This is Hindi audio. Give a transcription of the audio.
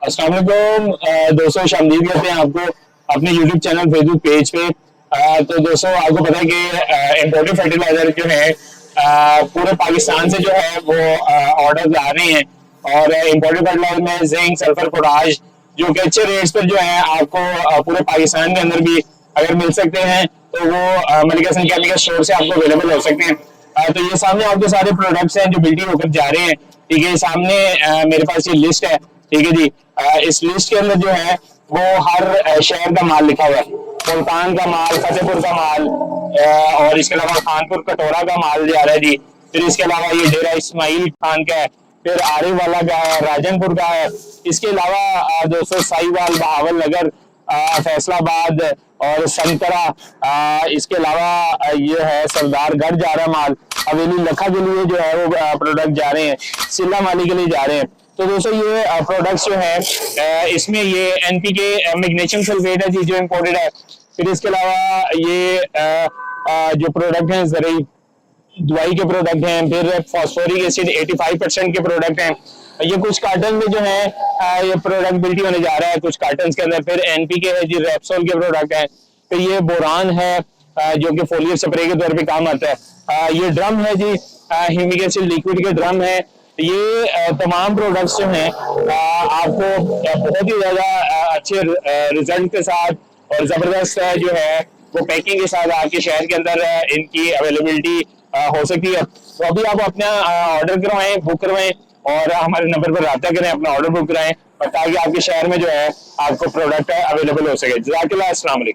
अस्सलाम वालेकुम दोस्तों, शामदीद कहते हैं आपको अपने यूट्यूब चैनल फेसबुक पेज पे। तो दोस्तों आपको पता है कि इम्पोर्टेड फर्टिलाइजर जो है पूरे पाकिस्तान से जो है वो ऑर्डर आ रहे हैं। और इम्पोर्टेड फर्टिलाइजर में जिंक, सल्फर, पोटाश जो कि अच्छे रेट्स पर जो है आपको पूरे पाकिस्तान के अंदर भी अगर मिल सकते हैं तो वो मलिक हसन केमिकल स्टोर से आपको अवेलेबल हो सकते हैं। तो ये सामने आपके सारे प्रोडक्ट्स हैं जो बिल्टी होकर जा रहे हैं। ठीक है, सामने मेरे पास ये लिस्ट है। ठीक है जी, इस लिस्ट के अंदर जो है वो हर शहर का माल लिखा हुआ है। मुल्तान का माल, फतेहपुर का माल, और इसके अलावा खानपुर कटोरा का माल जा रहा है जी। फिर इसके अलावा ये डेरा इस्माइल खान का है, फिर आरिफ वाला का है, राजनपुर का है। इसके अलावा दोस्तों साहिवाल, बहावल नगर, फैसलाबाद और संतरा, इसके अलावा ये है सरदारगढ़ जा रहा माल, हवेली लखा के लिए जो है वो प्रोडक्ट जा रहे हैं, सिल्ला माली के लिए जा रहे हैं। तो दोस्तों ये प्रोडक्ट्स जो है इसमें ये एनपीके मैग्नीशियम सल्फेट है जी जो इम्पोर्टेड है। फिर इसके अलावा ये जो प्रोडक्ट हैं जरिए दवाई के प्रोडक्ट हैं। फिर फॉस्फोरिक एसिड 85% के प्रोडक्ट हैं। ये कुछ कार्टन में जो है ये प्रोडक्ट बिल्टी होने जा रहा है कुछ कार्टन के अंदर। फिर एनपीके है जी, रेप्सोल के प्रोडक्ट हैं। फिर ये बोरान है जो कि फोलियर स्प्रे के तौर पे काम आता है। ये ड्रम है जी, ह्यूमिक एसिड लिक्विड के ड्रम है। ये तमाम प्रोडक्ट्स जो हैं आपको बहुत ही ज्यादा अच्छे रिजल्ट के साथ और जबरदस्त जो है वो पैकिंग के साथ आपके शहर के अंदर इनकी अवेलेबिलिटी हो सकती है। तो अभी आप अपना ऑर्डर करवाएं, बुक करवाएं और हमारे नंबर पर रब्ता करें, अपना ऑर्डर बुक कराएं ताकि आपके शहर में जो है आपको प्रोडक्ट अवेलेबल हो सके। जज़ाकल्लाह, अस्सलाम वालेकुम।